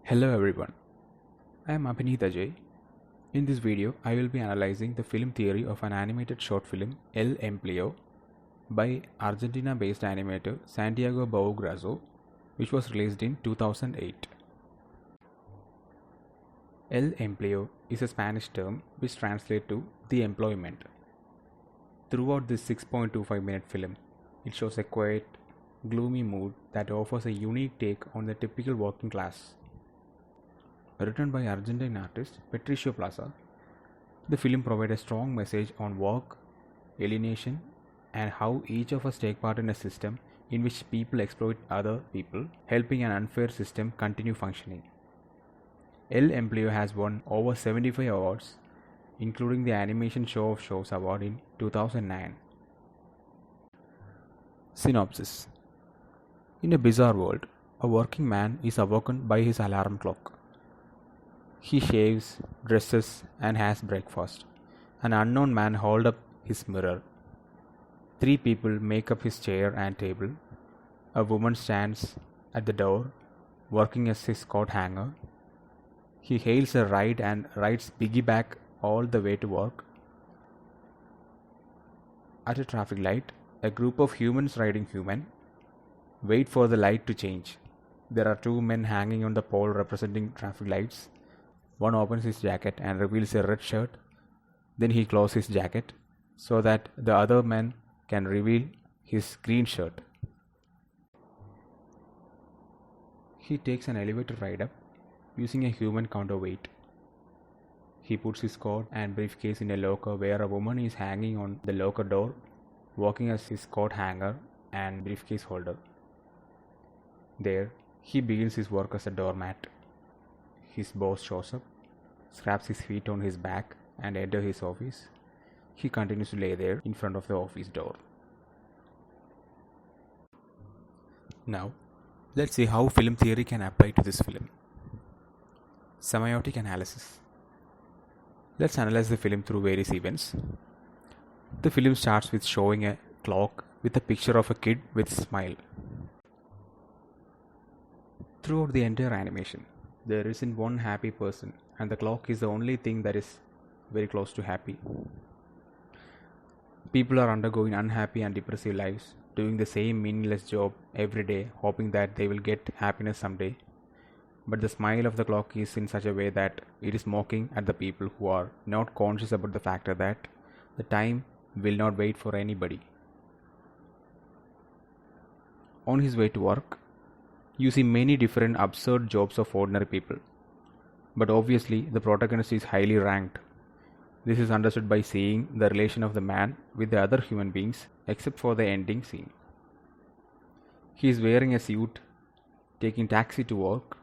Hello everyone, I am Abhinit Ajay. In this video, I will be analyzing the film theory of an animated short film El Empleo by Argentina-based animator Santiago Grasso, which was released in 2008. El Empleo is a Spanish term which translates to the employment. Throughout this 6.25-minute film, it shows a quiet, gloomy mood that offers a unique take on the typical working class. Written by Argentine artist Patricio Plaza, the film provides a strong message on work, alienation, and how each of us take part in a system in which people exploit other people, helping an unfair system continue functioning. El Empleo has won over 75 awards, including the Animation Show of Shows Award in 2009. Synopsis: in a bizarre world, a working man is awoken by his alarm clock. He shaves, dresses, and has breakfast. An unknown man holds up his mirror. 3 people make up his chair and table. A woman stands at the door, working as his coat hanger. He hails a ride and rides piggyback all the way to work. At a traffic light, a group of humans riding human wait for the light to change. There are 2 men hanging on the pole representing traffic lights. One opens his jacket and reveals a red shirt. Then he closes his jacket so that the other man can reveal his green shirt. He takes an elevator ride up using a human counterweight. He puts his coat and briefcase in a locker where a woman is hanging on the locker door, working as his coat hanger and briefcase holder. There, he begins his work as a doormat. His boss shows up, scraps his feet on his back, and enters his office. He continues to lay there in front of the office door. Now, let's see how film theory can apply to this film. Semiotic analysis. Let's analyze the film through various events. The film starts with showing a clock with a picture of a kid with a smile. Throughout the entire animation, there isn't one happy person, and the clock is the only thing that is very close to happy. People are undergoing unhappy and depressive lives, doing the same meaningless job every day, hoping that they will get happiness someday. But the smile of the clock is in such a way that it is mocking at the people who are not conscious about the factor that the time will not wait for anybody. On his way to work, you see many different absurd jobs of ordinary people. But obviously, the protagonist is highly ranked. This is understood by seeing the relation of the man with the other human beings, except for the ending scene. He is wearing a suit, taking taxi to work.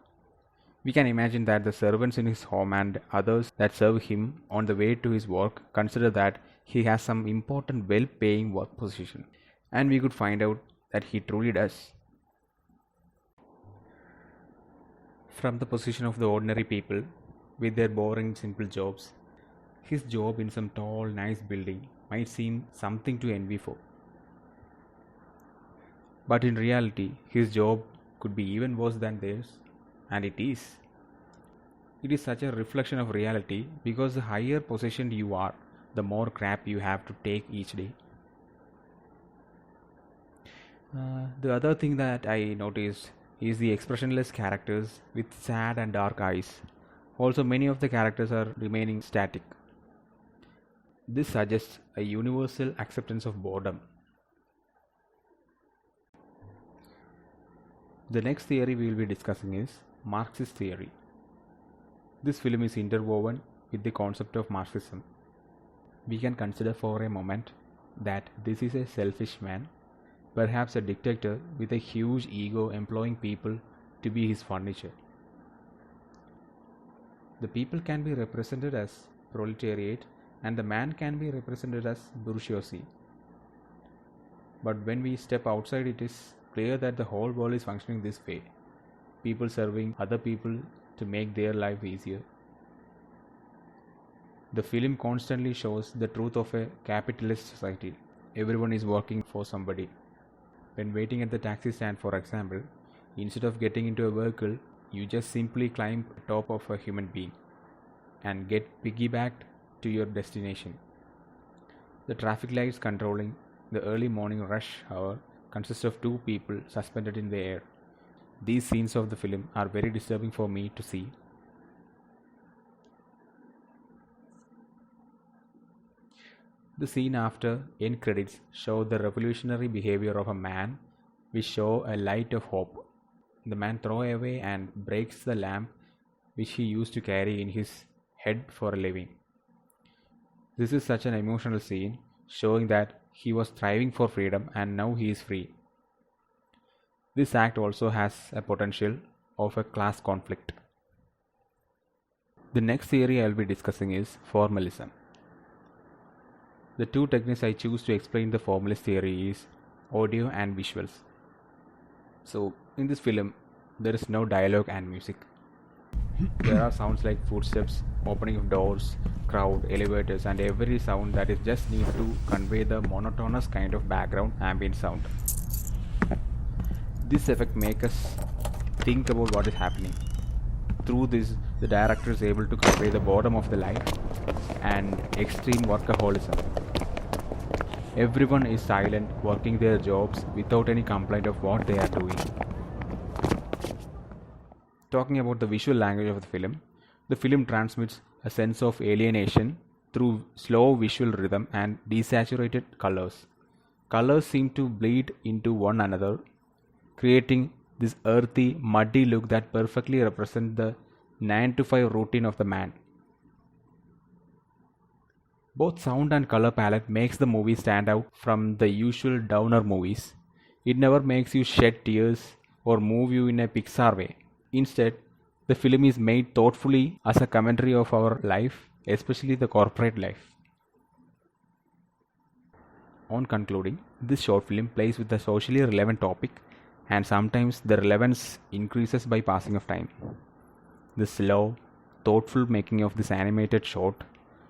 We can imagine that the servants in his home and others that serve him on the way to his work consider that he has some important well-paying work position. And we could find out that he truly does. From the position of the ordinary people with their boring simple jobs, his job in some tall nice building might seem something to envy for. But in reality, his job could be even worse than theirs, and it is. It is such a reflection of reality because the higher positioned you are, the more crap you have to take each day. The other thing that I noticed is the expressionless characters with sad and dark eyes. Also, many of the characters are remaining static. This suggests a universal acceptance of boredom. The next theory we will be discussing is Marxist theory. This film is interwoven with the concept of Marxism. We can consider for a moment that this is a selfish man, perhaps a dictator with a huge ego employing people to be his furniture. The people can be represented as proletariat and the man can be represented as bourgeoisie. But when we step outside, it is clear that the whole world is functioning this way. People serving other people to make their life easier. The film constantly shows the truth of a capitalist society. Everyone is working for somebody. When waiting at the taxi stand, for example, instead of getting into a vehicle, You just simply climb top of a human being and get piggybacked to your destination. The traffic lights controlling the early morning rush hour consist of two people suspended in the air. These scenes of the film are very disturbing for me to see. The scene after end credits show the revolutionary behavior of a man which show a light of hope. The man throws away and breaks the lamp which he used to carry in his head for a living. This is such an emotional scene showing that he was striving for freedom and now he is free. This act also has a potential of a class conflict. The next theory I will be discussing is formalism. The two techniques I choose to explain the formalist theory is audio and visuals. So, in this film, there is no dialogue and music. There are sounds like footsteps, opening of doors, crowd, elevators, and every sound that is just need to convey the monotonous kind of background ambient sound. This effect makes us think about what is happening. Through this, the director is able to convey the boredom of the life and extreme workaholism. Everyone is silent, working their jobs without any complaint of what they are doing. Talking about the visual language of the film transmits a sense of alienation through slow visual rhythm and desaturated colors. Colors seem to bleed into one another, creating this earthy, muddy look that perfectly represents the 9 to 5 routine of the man. Both sound and color palette makes the movie stand out from the usual downer movies. It never makes you shed tears or move you in a Pixar way. Instead, the film is made thoughtfully as a commentary of our life, especially the corporate life. On concluding, this short film plays with a socially relevant topic, and sometimes the relevance increases by passing of time. The slow, thoughtful making of this animated short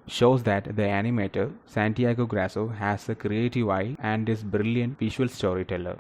shows that the animator Santiago Grasso has a creative eye and is a brilliant visual storyteller.